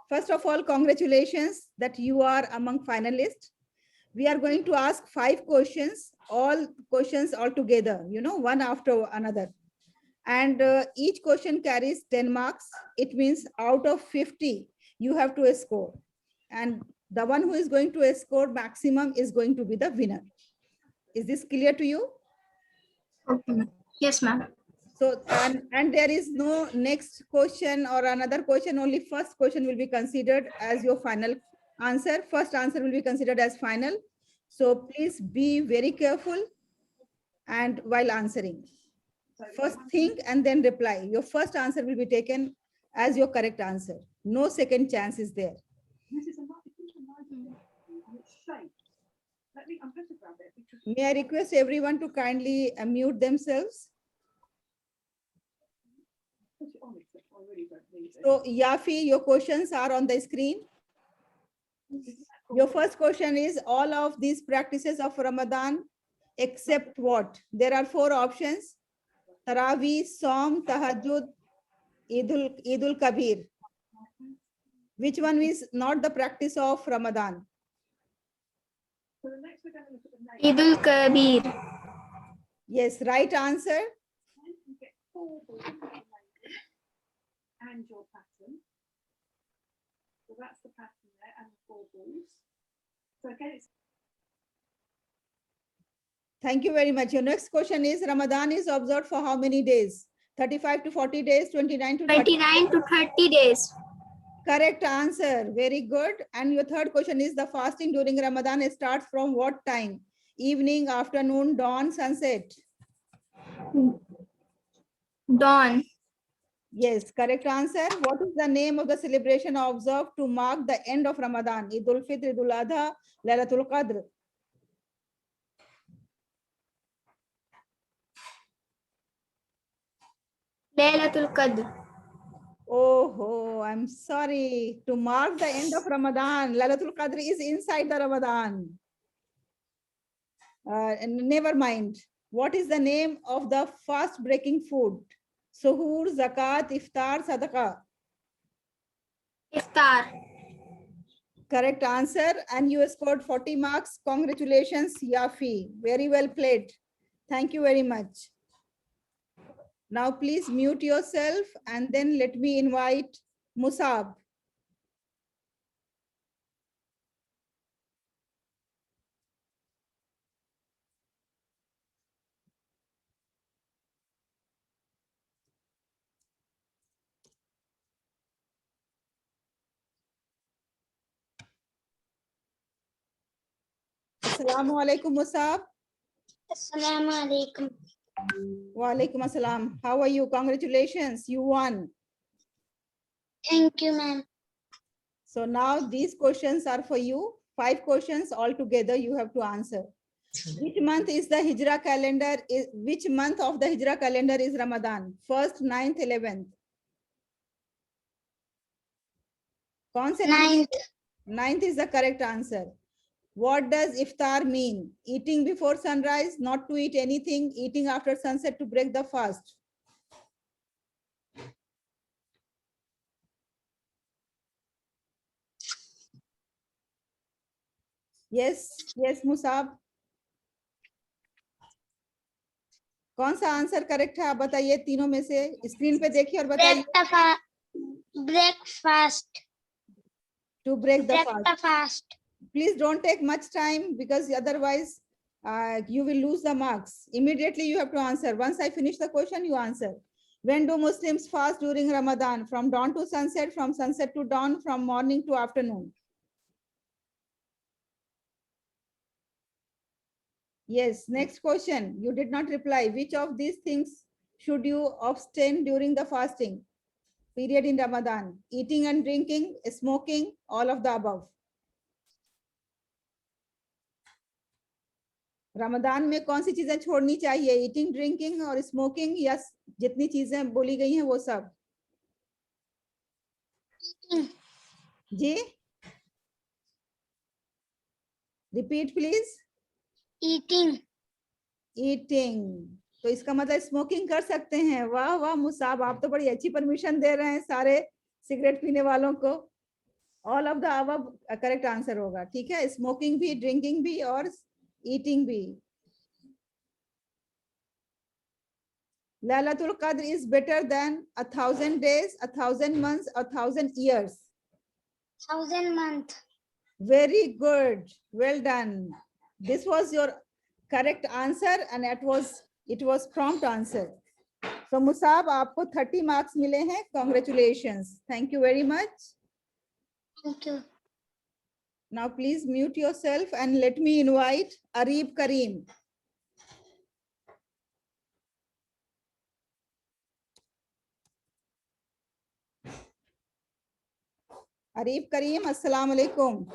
First of all, congratulations that you are among finalists. We are going to ask 5 questions, all questions all together, one after another. And each question carries 10 marks. It means out of 50, you have to score. And the one who is going to score maximum is going to be the winner. Is this clear to you? Okay. Yes, ma'am. So, and there is no next question or another question, only first question will be considered as your final answer. First answer will be considered as final. So please be very careful and while answering. First think and then reply. Your first answer will be taken as your correct answer. No second chance is there. May I request everyone to kindly mute themselves? So Yafi, your questions are on the screen. Your first question is all of these practices of Ramadan except what? There are 4 options: Taraweeh, Saum, Tahajjud, Eidul Kabir. Which one is not the practice of Ramadan? Eidul Kabir. Yes, right answer. And your pattern. So that's the pattern there, and 4 balls. So again, it's. Thank you very much. Your next question is Ramadan is observed for how many days? 35 to 40 days, 29 to 30 29 to 30 days. Correct answer. Very good. And your third question is the fasting during Ramadan starts from what time? Evening, afternoon, dawn, sunset? Dawn. Yes, correct answer. What is the name of the celebration observed to mark the end of Ramadan? Eidul Fitr, Eidul Adha, Laylatul Qadr? Laylatul Qadr. Oh, I'm sorry. To mark the end of Ramadan, Laylatul Qadr is inside the Ramadan. Never mind. What is the name of the fast breaking food? Suhoor, Zakat, Iftar, Sadaqah? Iftar. Correct answer. And you scored 40 marks. Congratulations, Yafi. Very well played. Thank you very much. Now please mute yourself and then let me invite Musab. Assalamu alaikum, Musab. Assalamu alaikum. Wa alaikum assalam. How are you? Congratulations, you won. Thank you, ma'am. So now these questions are for you. 5 questions altogether you have to answer. Which month is the Hijra calendar? Which month of the Hijra calendar is Ramadan? 1st, 9th, 11th? 9th. 9th is the correct answer. What does iftar mean? Eating before sunrise, not to eat anything, eating after sunset to break the fast. Yes, yes, Musab. कौन सा answer correct है आप बताइए तीनों में से screen पे देखिए और बताइए Breakfast. To break the Break fast. Please don't take much time because otherwise you will lose the marks. Immediately you have to answer. Once I finish the question, you answer. When do Muslims fast during Ramadan? From dawn to sunset, from sunset to dawn, from morning to afternoon? Yes, next question. You did not reply. Which of these things should you abstain during the fasting period in Ramadan? Eating and drinking, smoking, all of the above. Ramadan में कौन सी चीजें छोड़नी चाहिए? Eating, drinking और smoking, या जितनी चीजें बोली गई हैं वो सब? जी रिपीट प्लीज. ईटिंग. ईटिंग. तो इसका मतलब स्मोकिंग कर सकते हैं. वाह वाह मुसाब, आप तो बड़ी अच्छी परमिशन दे रहे हैं सारे सिगरेट पीने वालों को. All of the above correct answer होगा, ठीक है? Smoking भी, drinking भी और eating भी. Lailatul Qadr is better than 1,000 days, 1,000 months, 1,000 years. 1,000 month. Very good. Well done. This was your correct answer and it was prompt answer. So Musab, आपको 30 marks मिले हैं. Congratulations. Thank you very much. Thank you. Now please mute yourself and let me invite Arif Kareem. Arif Kareem, Assalamu alaikum.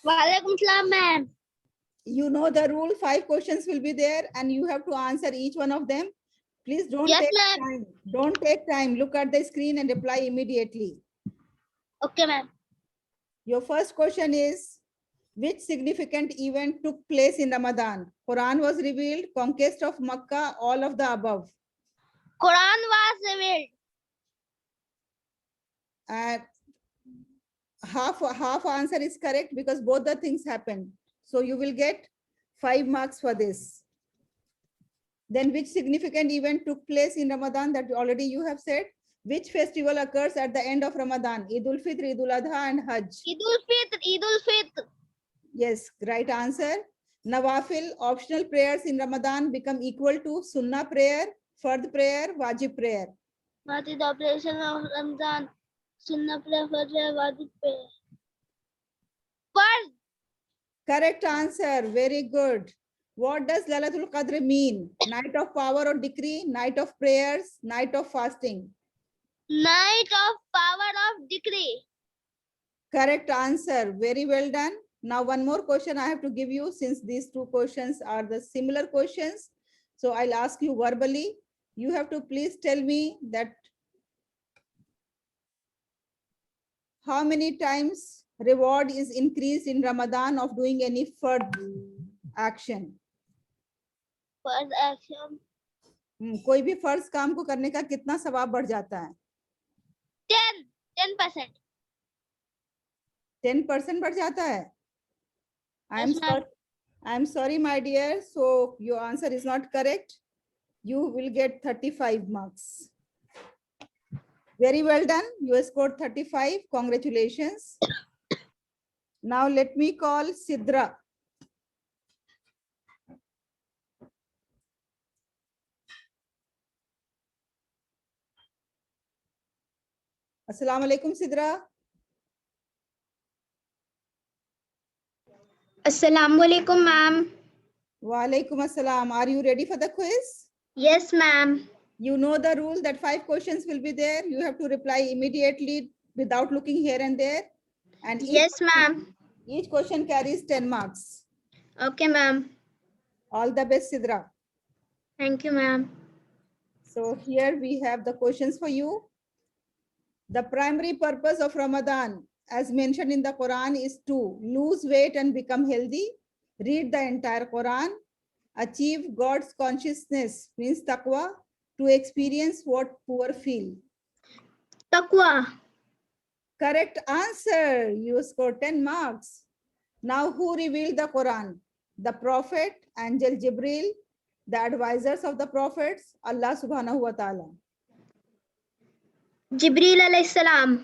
Walaikum salam, ma'am. You know the rule, 5 questions will be there and you have to answer each one of them. Please don't Yes, take ma'am. time. Don't take time. Look at the screen and reply immediately. Okay, ma'am. Your first question is, which significant event took place in Ramadan? Quran was revealed, conquest of Makkah, all of the above. Quran was revealed. And half answer is correct because both the things happened. So you will get 5 marks for this. Then which significant event took place in Ramadan? That already you have said. Which festival occurs at the end of Ramadan? Eid ul-Fitr, Eid ul-Adha and Hajj. Eid ul-Fitr, Eid ul-Fitr. Yes, right answer. Nawafil, optional prayers in Ramadan become equal to Sunnah prayer, Fard prayer, Wajib prayer. What is the operation of Ramadan? Sunnah prayer, Fajr, Wajib prayer. First, Correct answer. Very good. What does Lailatul Qadr mean? Night of power or decree, night of prayers, night of fasting. night of power of decree. Correct answer. Very well done. Now one more question I have to give you since these 2 questions are the similar questions. So I'll ask you verbally. You have to please tell me that how many times reward is increased in Ramadan of doing any fard action. First action, कोई भी फर्ज काम को करने का कितना सवाब बढ़ जाता है? 10%. 10% बढ़ जाता है? Yes, ma'am. I'm sorry, my dear. So your answer is not correct. You will get 35 marks. Very well done. You scored 35. Congratulations. Now let me call Sidra. Assalamu alaikum, Sidra. Assalamu alaikum, ma'am. Wa alaikum assalam. Are you ready for the quiz? Yes, ma'am. You know the rule that 5 questions will be there. You have to reply immediately without looking here and there. And Yes, ma'am. each question carries 10 marks. Okay, ma'am. All the best, Sidra. Thank you, ma'am. So here we have the questions for you. The primary purpose of Ramadan, as mentioned in the Quran, is to lose weight and become healthy, read the entire Quran, achieve God's consciousness, means taqwa, to experience what poor feel. Taqwa. Correct answer. You scored 10 marks. Now, who revealed the Quran? The Prophet, Angel Jibril, the advisors of the prophets, Allah subhanahu wa ta'ala. Jibreel alayhi salam.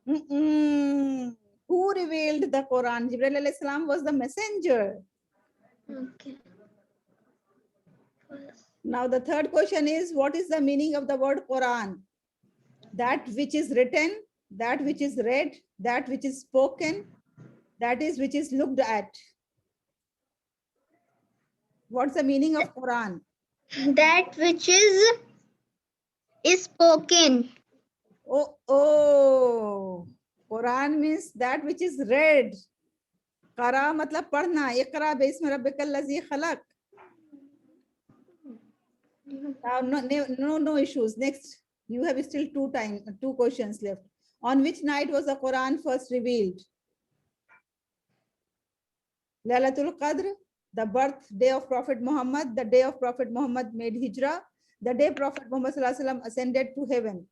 Who revealed the Quran? Jibril alayhi salam was the messenger. Okay. Now, the third question is, what is the meaning of the word Quran? That which is written, that which is read, that which is spoken, that is which is looked at. What's the meaning of Quran? That which is spoken. Oh, Quran means that which is read. Qara matlab padhna. Iqra bismi rabbikal ladzi khalaq. No issues. Next, you have still 2 questions left. On which night was the Quran first revealed? Lailatul Qadr, the birthday of Prophet Muhammad, the day of Prophet Muhammad made hijrah, the day Prophet Muhammad sallallahu alaihi wasallam ascended to heaven.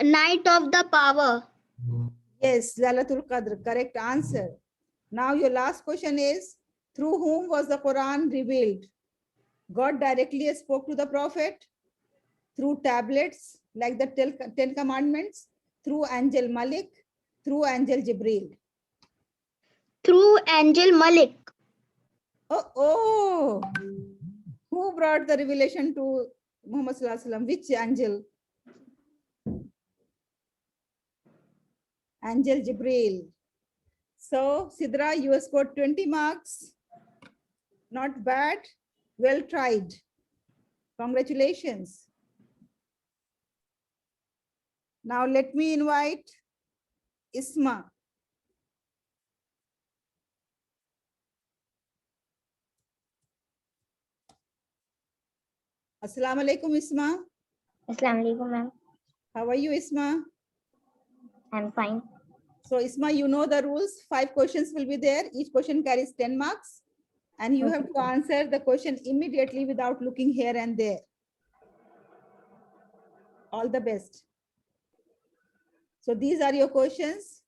Night of the power. Yes, Lailatul Qadr, correct answer. Now your last question is, through whom was the Quran revealed? God directly spoke to the Prophet, through tablets like the Ten Commandments, through Angel Malik, through Angel Jibril. Through Angel Malik. Oh, who brought the revelation to Muhammad Sallallahu Alaihi Wasallam? Which angel? Angel Jibril. So, Sidra, you scored 20 marks. Not bad. Well tried. Congratulations. Now, let me invite Isma. Assalamu alaikum, Isma. Assalamu alaikum, ma'am. How are you, Isma? I'm fine. So, Isma, you know the rules. 5 questions will be there. Each question carries 10 marks. And you have to answer the question immediately without looking here and there. All the best. So these are your questions.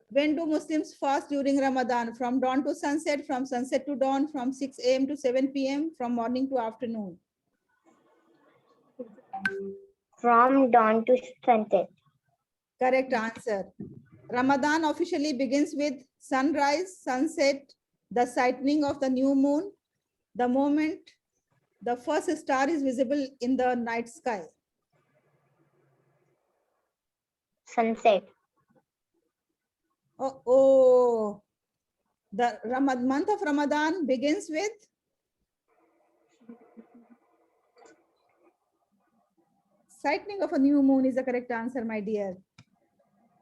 When do Muslims fast during Ramadan? From dawn to sunset, from sunset to dawn, from 6 a.m. to 7 p.m., from morning to afternoon? From dawn to sunset. Correct answer. Ramadan officially begins with sunrise, sunset, the sightening of the new moon, the moment the first star is visible in the night sky. Sunset. Oh, the month of Ramadan begins with sightening of a new moon is the correct answer, my dear.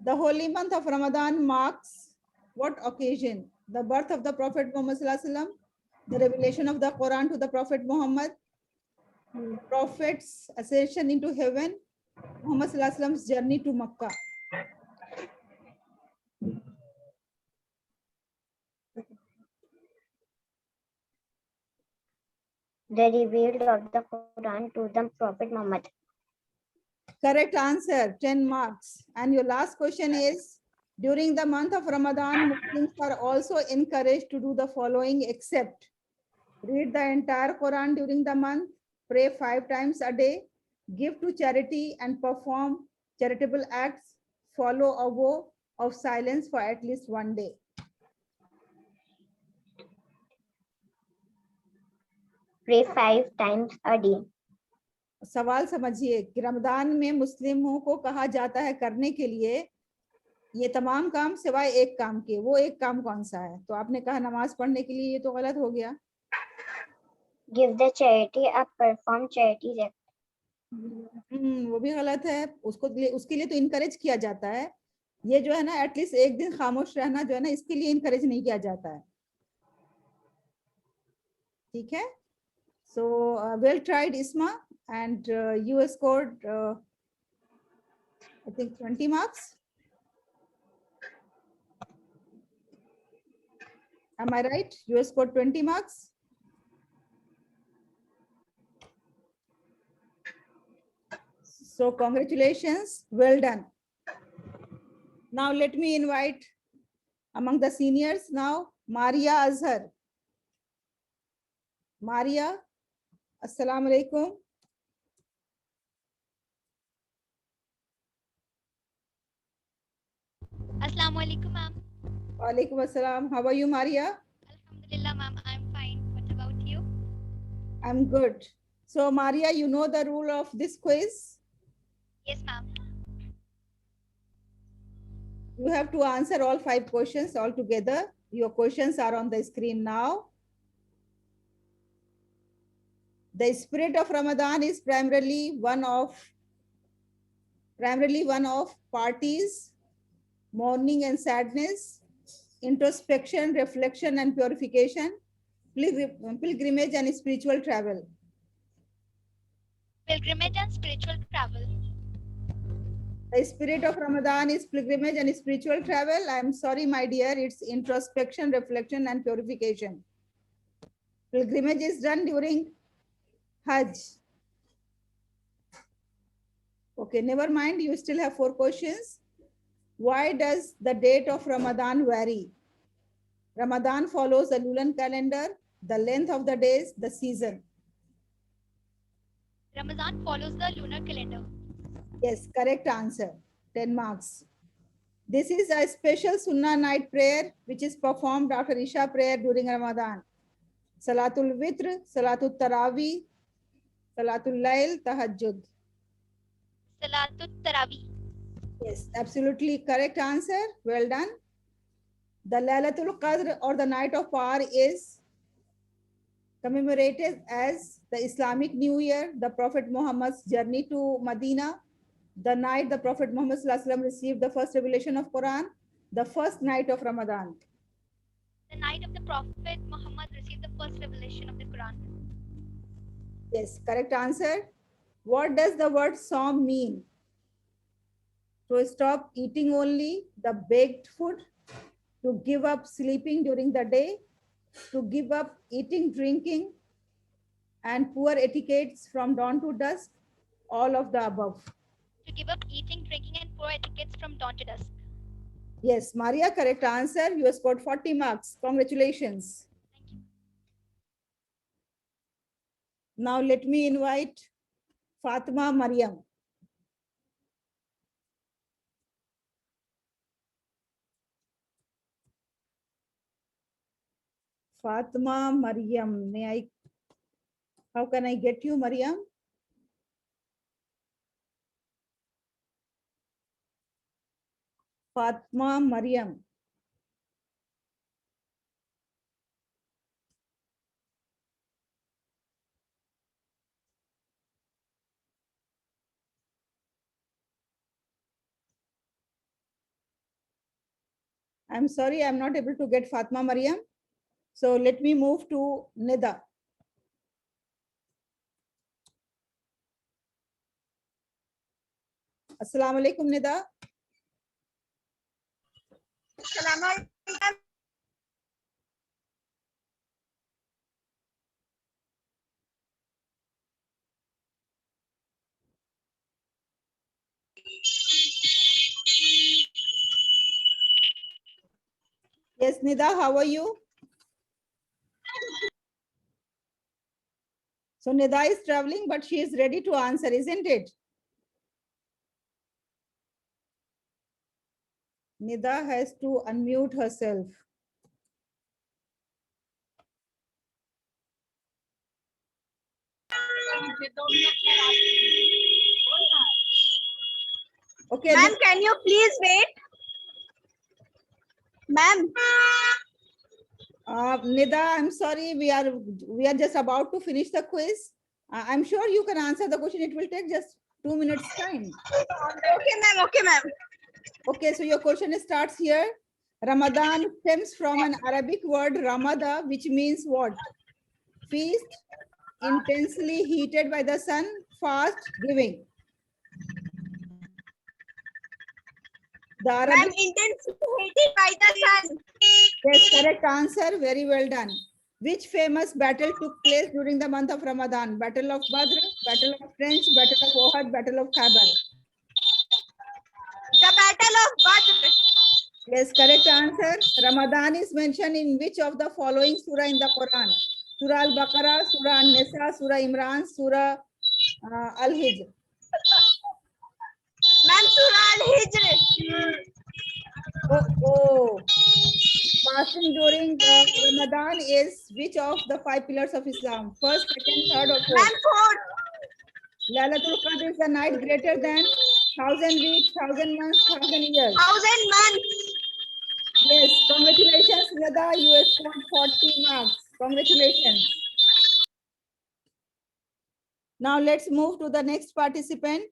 The holy month of Ramadan marks what occasion? The birth of the Prophet Muhammad Sallallahu Alaihi Wasallam, the revelation of the Quran to the Prophet Muhammad, the Prophet's ascension into heaven, Muhammad Sallallahu Alaihi Wasallam's journey to Makkah. The reveal of the Quran to the Prophet Muhammad. Correct answer, 10 marks. And your last question is, during the month of Ramadan, Muslims are also encouraged to do the following except read the entire Quran during the month, pray 5 times a day, give to charity and perform charitable acts, follow a vow of silence for at least 1 day. Pray 5 times a day. सवाल समझिए कि रमजान में मुस्लिमों को कहा जाता है करने के लिए ये तमाम काम सिवाय एक काम के, वो एक काम कौन सा है? तो आपने कहा नमाज पढ़ने के लिए, ये तो गलत हो गया. Give the charity or perform charity act. वो भी गलत है. उसके लिए तो इनकरेज किया जाता है. ये जो है ना एटलीस्ट एक दिन खामोश रहना जो है ना, इसके लिए इनकरेज नहीं किया जाता है. ठीक है. So well tried, Isma, and you scored I think 20 marks. Am I right? You scored 20 marks. So congratulations, well done. Now let me invite among the seniors now, Maria Azhar. Maria, Assalamu alaikum. Assalamu alaikum, ma'am. Wa alaikum assalam. How are you, Maria? Alhamdulillah, ma'am. I'm fine. What about you? I'm good. So Maria, you know the rule of this quiz? Yes, ma'am. You have to answer all 5 questions all together. Your questions are on the screen now. The spirit of Ramadan is primarily one of parties, mourning and sadness, introspection, reflection and purification, pilgrimage and spiritual travel. Pilgrimage and spiritual travel. The spirit of Ramadan is pilgrimage and spiritual travel. I'm sorry, my dear, it's introspection, reflection and purification. Pilgrimage is done during Hajj. Okay, never mind. You still have 4 questions. Why does the date of Ramadan vary? Ramadan follows the lunar calendar, the length of the days, the season. Ramadan follows the lunar calendar. Yes, correct answer. 10 marks. This is a special Sunnah night prayer which is performed after Isha prayer during Ramadan. Salatul Witr, Salatul Taraweeh, Salatul Layl, Tahajjud. Salatut Tarawih. Yes, absolutely correct answer. Well done. The Laylatul Qadr or the night of power is commemorated as the Islamic New Year, the Prophet Muhammad's journey to Medina, the night the Prophet Muhammad Sallallahu Alaihi Wasallam received the first revelation of Quran, the first night of Ramadan. The night of the Prophet Muhammad received the first revelation of the Quran. Yes, correct answer. What does the word Saum mean? To stop eating only the baked food, to give up sleeping during the day, to give up eating, drinking, and poor etiquettes from dawn to dusk, all of the above. To give up eating, drinking, and poor etiquettes from dawn to dusk. Yes, Maria, correct answer. You have scored 40 marks. Congratulations. Thank you. Now let me invite Fatima Mariam. Fatima Mariam. How can I get you, Mariam? Fatima Mariam. I'm sorry, I'm not able to get Fatima Mariam. So let me move to Nida. Assalamu alaikum, Nida. Yes, Nida, how are you? So Nida is traveling, but she is ready to answer, isn't it? Nida has to unmute herself. Okay. Ma'am, can you please wait? Ma'am. Nida, I'm sorry, we are just about to finish the quiz. I'm sure you can answer the question. It will take just 2 minutes time. Okay, ma'am. Okay, ma'am. Okay, so your question starts here. Ramadan stems from an Arabic word Ramada, which means what? Feast, intensely heated by the sun, fast, giving. The Ma'am, Arabic. intensely heated by the sun. Yes, correct answer. Very well done. Which famous battle took place during the month of Ramadan? Battle of Badr, Battle of Trench, Battle of Ohad, Battle of Khabar. The Battle of Badr. Yes, correct answer. Ramadan is mentioned in which of the following surah in the Quran? Surah Al-Baqarah, Surah An-Nisa, Surah Imran, Surah Al-Hijr. Ma'am, Surah Al-Hijr. Oh. Fasting during Ramadan is which of the 5 pillars of Islam? First, second, third, or fourth? Ma'am, fourth. Laylatul Qadr is the night greater than 1,000 weeks, 1,000 months, 1,000 years. 1,000 months. Yes, congratulations, Nida. You have scored 40 marks. Congratulations. Now let's move to the next participant,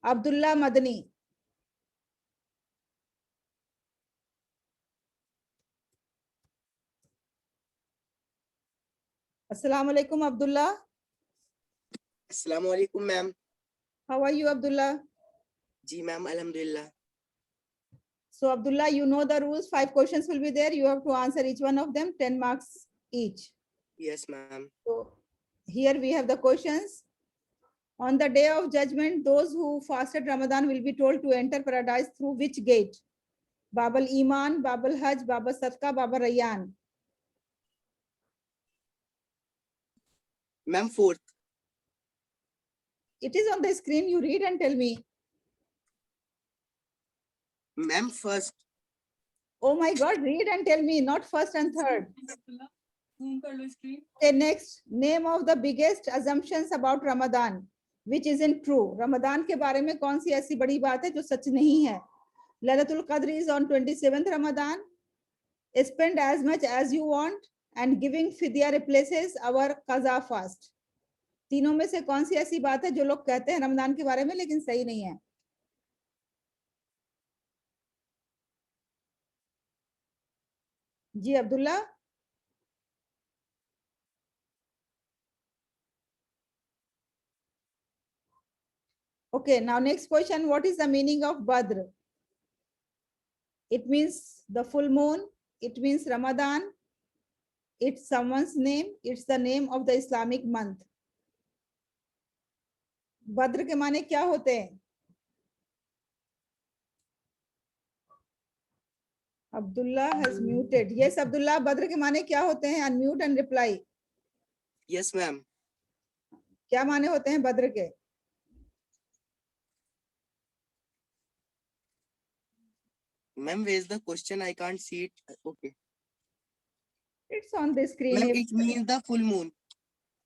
Abdullah Madani. Assalamu alaikum, Abdullah. Assalamu alaikum, ma'am. How are you, Abdullah? Ji, ma'am, alhamdulillah. So, Abdullah, you know the rules. 5 questions will be there. You have to answer each one of them, 10 marks each. Yes, ma'am. So, here we have the questions. On the day of judgment, those who fasted Ramadan will be told to enter paradise through which gate? Bab al-Iman, Bab al-Hajj, Bab al-Sadqa, Bab al-Rayyan. Ma'am, fourth. It is on the screen. You read and tell me. Ma'am, first. Oh my God, read and tell me, not first and third. Okay, next, name of the biggest assumptions about Ramadan, which isn't true. Ramadan के बारे में कौन सी ऐसी बड़ी बात है जो सच नहीं है? Lailatul Qadr is on 27th Ramadan. Spend as much as you want, and giving fidya replaces our qaza fast. तीनों में से कौन सी ऐसी बात है जो लोग कहते हैं रमजान के बारे में लेकिन सही नहीं है? जी Abdullah. Okay, now next question. What is the meaning of Badr? It means the full moon. It means Ramadan. It's someone's name. It's the name of the Islamic month. Badr के माने क्या होते हैं? Abdullah has muted. Yes, Abdullah, Badr के माने क्या होते हैं? Unmute and reply. Yes, ma'am. क्या माने होते हैं बद्र के? Ma'am, where is the question? I can't see it. Okay. It's on the screen. Ma'am, it means the full moon.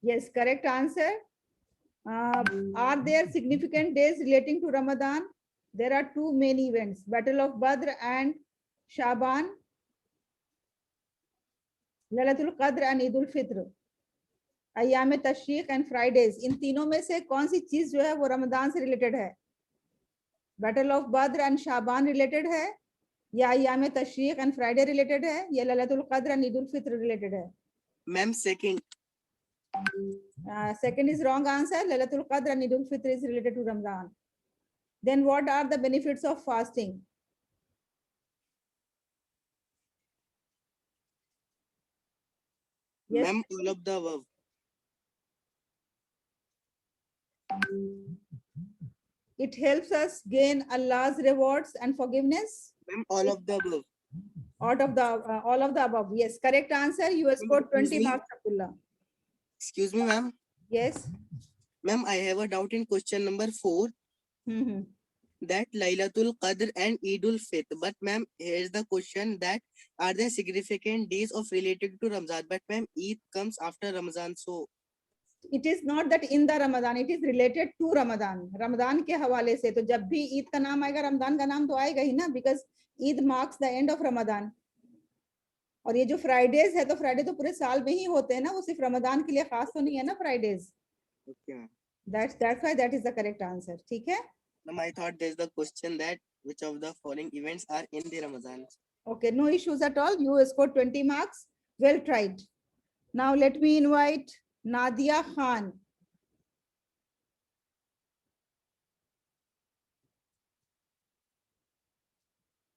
Yes, correct answer. Are there significant days relating to Ramadan? There are two main events, Battle of Badr and Shaban, Lailatul Qadr and Eid ul-Fitr, Ayyam Tashriq and Fridays. इन तीनों में से कौन सी चीज जो है वो रमजान से related है? Battle of Badr and Shaban related है, या अय्याम तशरीक एंड फ्राइडे रिलेटेड है, या लैलतुल कद्र एंड ईद उल फित्र रिलेटेड है? Ma'am, second. Second is wrong answer. Lailatul Qadr and Eid ul Fitr is related to Ramadan. Then what are the benefits of fasting? Yes. Ma'am, all of the above. It helps us gain Allah's rewards and forgiveness. Ma'am, all of the above. All of the above. Yes, correct answer. You have scored 20 marks, Abdullah. Excuse me, ma'am. Yes. Ma'am, I have a doubt in question number 4. Mhm. That Lailatul Qadr and Eid ul Fitr. But ma'am, here's the question, that are there significant days of related to Ramadan? But ma'am, Eid comes after Ramadan, so It is not that in the Ramadan, it is related to Ramadan. Ramadan के हवाले से तो जब भी ईद का नाम आएगा रमजान का नाम तो आएगा ही ना, because Eid marks the end of Ramadan. और ये जो फ्राइडेज है तो फ्राइडे तो पूरे साल में ही होते हैं ना, वो सिर्फ रमजान के लिए खास तो नहीं है ना Fridays. okay, ma'am. That's why that is the correct answer. ठीक है? Ma'am, I thought there's the question that which of the following events are in the Ramadan? Okay, no issues at all. You scored 20 marks. Well tried. Now let me invite Nadia Khan.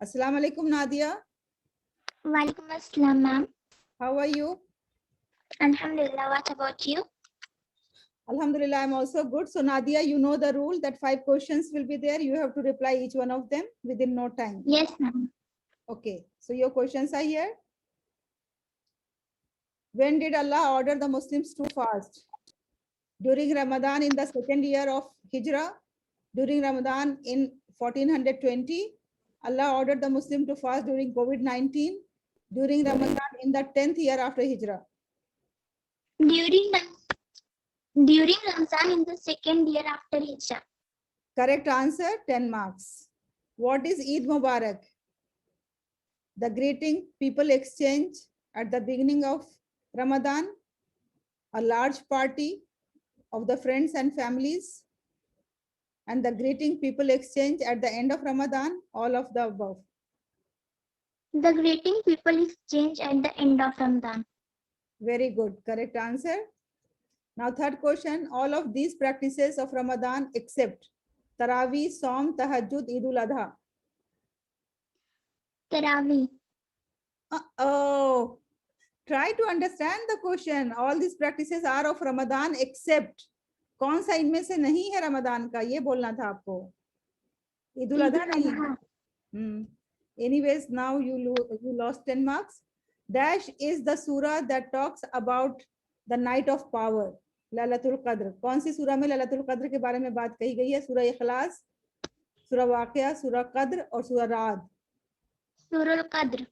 Assalamu alaikum, Nadia. Walaikum assalam, ma'am. How are you? Alhamdulillah. What about you? Alhamdulillah, I'm also good. So Nadia, you know the rule that 5 questions will be there. You have to reply each one of them within no time. Yes, ma'am. Okay, so your questions are here. When did Allah order the Muslims to fast? During Ramadan in the second year of Hijrah, during Ramadan in 1420, Allah ordered the Muslim to fast during COVID-19, during Ramadan in the 10th year after Hijrah. During Ramzan in the second year after Hijrah. Correct answer, 10 marks. What is Eid Mubarak? The greeting people exchange at the beginning of Ramadan, a large party of the friends and families, and the greeting people exchange at the end of Ramadan, all of the above. The greeting people exchange at the end of Ramadan. Very good, correct answer. Now third question, all of these practices of Ramadan except Taraweeh, Saum, Tahajjud, Eid ul-Adha. Tarawih. Oh, try to understand the question. All these practices are of Ramadan except. कौन सा इनमें से नहीं है रमजान का, ये बोलना था आपको। ईद उल अजहा नहीं। Anyways, now you lost 10 marks. Dash is the surah that talks about the night of power, Lailatul कद्र। कौन सी सूरह में लैलतुल कद्र के बारे में बात कही गई है? सूरह इखलास, सूरह वाक़िया, सूरह कद्र और सूरह राद। Surah Qadr.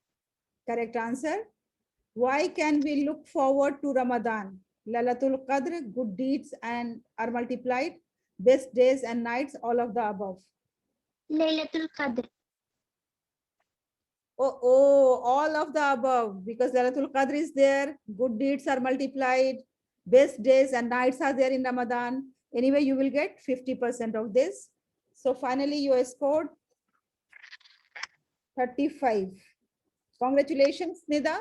Correct answer. Why can we look forward to Ramadan? Lailatul Qadr, good deeds and are multiplied, best days and nights, all of the above. Laylatul Qadr. Oh, all of the above, because Lailatul Qadr is there, good deeds are multiplied, best days and nights are there in Ramadan. Anyway, you will get 50% of this. So finally, you scored 35. Congratulations, Nida.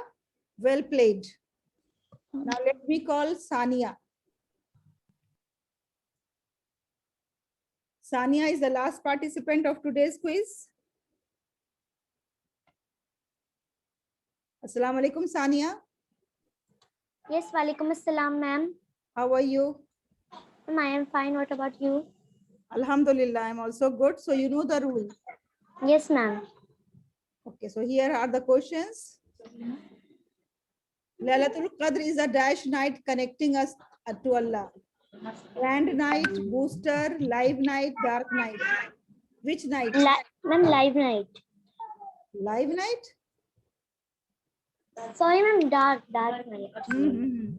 Well played. Now let me call Sania. Sania is the last participant of today's quiz. Assalamu alaikum, Sania. Yes, walaikum assalam, ma'am. How are you? Ma'am, I am fine. What about you? Alhamdulillah, I'm also good. So you know the rule. Yes, ma'am. Okay, so here are the questions. Lailatul Qadr is a dash night connecting us to Allah. Grand night, booster, live night, dark night. Which night? Ma'am, live night. Live night? Sorry, ma'am, dark night. Mhm.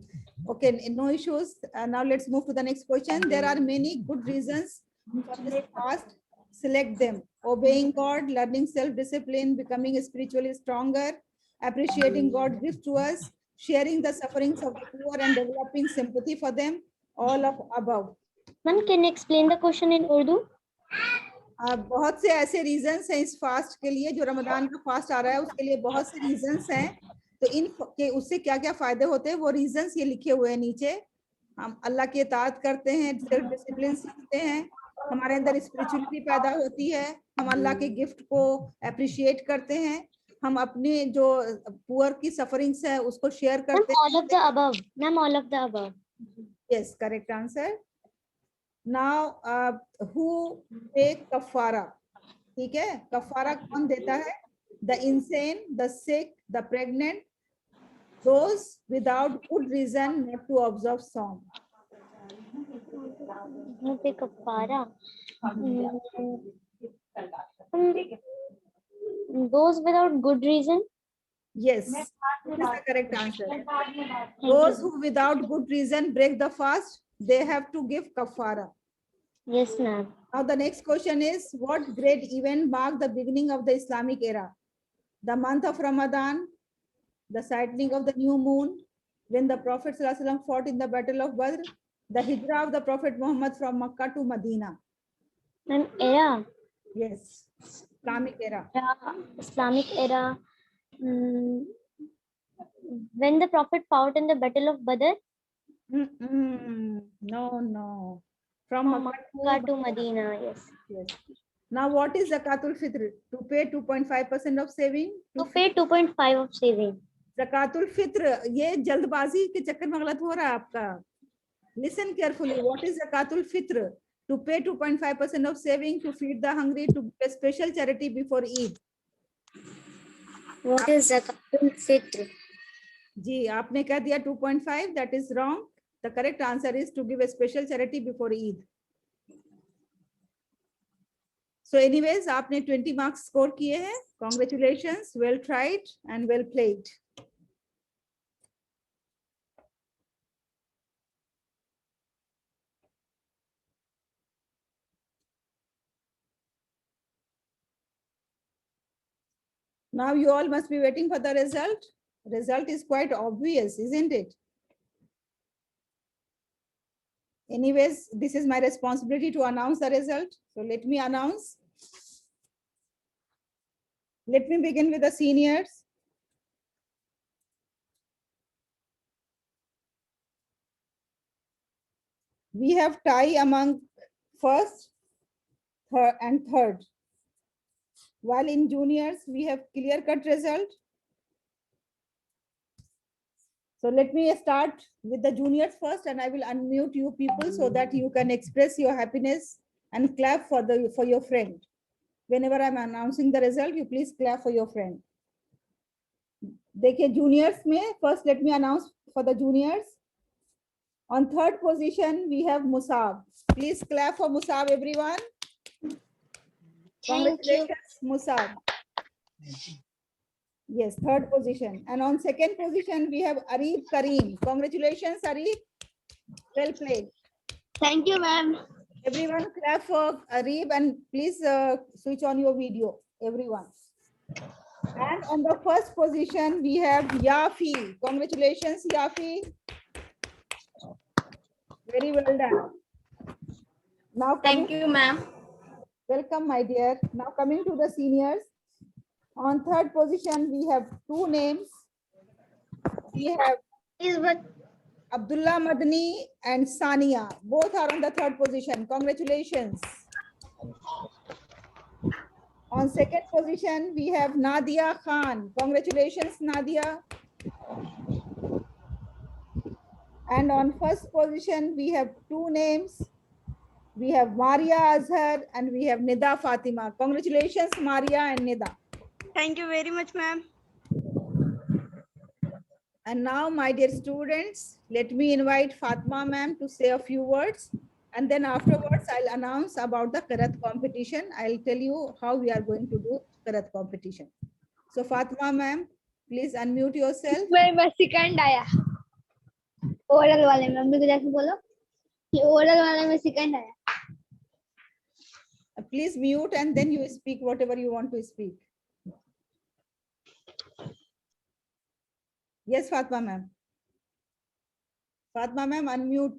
Okay, no issues. Now let's move to the next question. There are many good reasons for this fast. Select them. Obeying God, learning self-discipline, becoming spiritually stronger, appreciating God's gift to us, sharing the sufferings of the poor and developing sympathy for them, all of above. Ma'am, can you explain the question in Urdu? बहुत से ऐसे reasons हैं इस fast के लिए, जो रमजान का fast आ रहा है उसके लिए बहुत से रीजंस हैं। तो इन के उससे क्या क्या फायदे होते हैं वो रीजंस ये लिखे हुए हैं नीचे। हम अल्लाह की इताअत करते हैं, सेल्फ डिसिप्लिन सीखते हैं, हमारे अंदर स्पिरिचुअलिटी पैदा होती है, हम अल्लाह के गिफ्ट को अप्रिशिएट करते हैं, हम अपने जो पुअर की सफरिंग्स है उसको शेयर करते हैं। All of the above. Ma'am, all of the above. Yes, correct answer. Now, who take kafara? ठीक है, कफारा कौन देता है? The insane, the sick, the pregnant, those without good reason not to observe Sawm. Who take kafara? Those without good reason. Yes, this is the correct answer. Those who without good reason break the fast, they have to give kafara. Yes, ma'am. Now the next question is, what great event marked the beginning of the Islamic era? The month of Ramadan, the sighting of the new moon, when the Prophet ﷺ fought in the Battle of Badr, the hijrah of the Prophet Muhammad from Makkah to Medina. Ma'am, era. Yes, Islamic era. Islamic era. When the Prophet fought in the Battle of Badr. No. From Makkah to Medina. Yes. Yes. Now, what is Zakatul Fitr? To pay 2.5% of saving? To pay 2.5 of saving. Zakatul Fitr, ये जल्दबाजी के चक्कर में गलत हो रहा है आपका. Listen carefully. What is Zakatul Fitr? To pay 2.5% of saving, to feed the hungry, to give a special charity before Eid. What is Zakatul Fitr? जी, आपने कह दिया 2.5. That is wrong. The correct answer is to give a special charity before Eid. So anyways, आपने 20 marks score किए हैं. Congratulations, well tried and well played. Now you all must be waiting for the result. Result is quite obvious, isn't it? Anyways, this is my responsibility to announce the result. So let me announce. Let me begin with the seniors. We have tie among first, third and third. While in juniors, we have clear-cut result. So let me start with the juniors first, and I will unmute you people so that you can express your happiness and clap for your friend. Whenever I'm announcing the result, you please clap for your friend. देखिए juniors में first let me announce for the juniors. On third position we have Musab. Please clap for Musab, everyone. Thank you. Congratulations, Musab. Yes, third position. And on second position we have Arif Kareem. Congratulations, Arif. Well played. Thank you, ma'am. Everyone clap for Arif, and please switch on your video, everyone. And on the first position, we have Yafi. Congratulations, Yafi. Very well done. Now Thank you, ma'am. welcome, my dear. Now coming to the seniors. On third position, we have two names. We have Abdullah Madani and Sania. Both are on the third position. Congratulations. On second position, we have Nadia Khan. Congratulations, Nadia. And on first position, we have two names. We have Maria Azhar and we have Nida Fatima. Congratulations, Maria and Nida. Thank you very much, ma'am. And now, my dear students, let me invite Fatma ma'am to say a few words. And then afterwards, I'll announce about the Qiraat competition. I'll tell you how we are going to do Qiraat competition. So Fatma ma'am, please unmute yourself. मैं second आया oral वाले में mummy को जाके बोलो कि oral वाले में सेकंड आया Please mute and then you speak whatever you want to speak. Yes, Fatma ma'am. Fatma ma'am, unmute.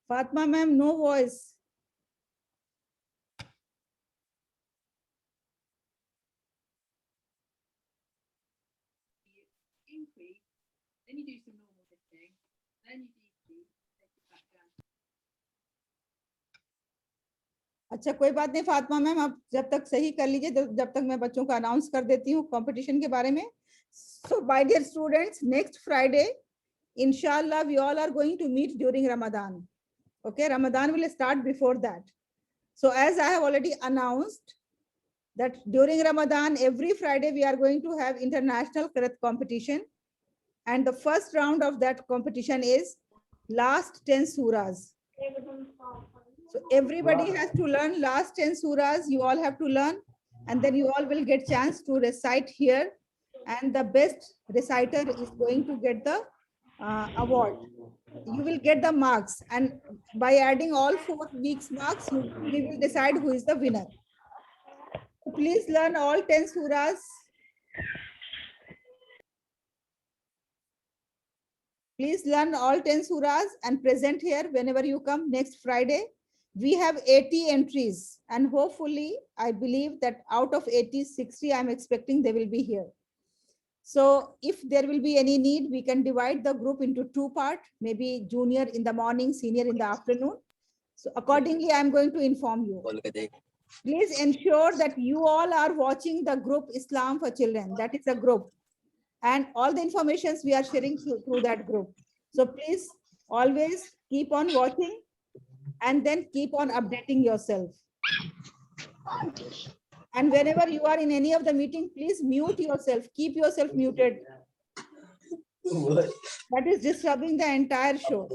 Fatma ma'am, no voice. Increase, then you do some normal lifting, then you decrease, take it back down. अच्छा कोई बात नहीं Fatima ma'am, आप जब तक सही कर लीजिए जब तक मैं बच्चों को अनाउंस कर देती हूँ कंपटीशन के बारे में. So my dear students, next Friday, inshallah, we all are going to meet during Ramadan. Okay, Ramadan will start before that. So as I have already announced that during Ramadan, every Friday we are going to have international Qiraat competition. And the first round of that competition is last 10 surahs. So everybody has to learn last 10 surahs. You all have to learn, and then you all will get chance to recite here. And the best reciter is going to get the award. You will get the marks, and by adding all 4 weeks marks, we will decide who is the winner. So please learn all 10 surahs. Please learn all 10 surahs and present here whenever you come next Friday. We have 80 entries, and hopefully I believe that out of 80, 60 I'm expecting they will be here. So if there will be any need, we can divide the group into 2 parts, maybe junior in the morning, senior in the afternoon. So accordingly, I'm going to inform you. Please ensure that you all are watching the group Islam for Children. That is a group. And all the informations we are sharing through that group. So please always keep on watching and then keep on updating yourself. And whenever you are in any of the meeting, please mute yourself. Keep yourself muted. That is disturbing the entire show.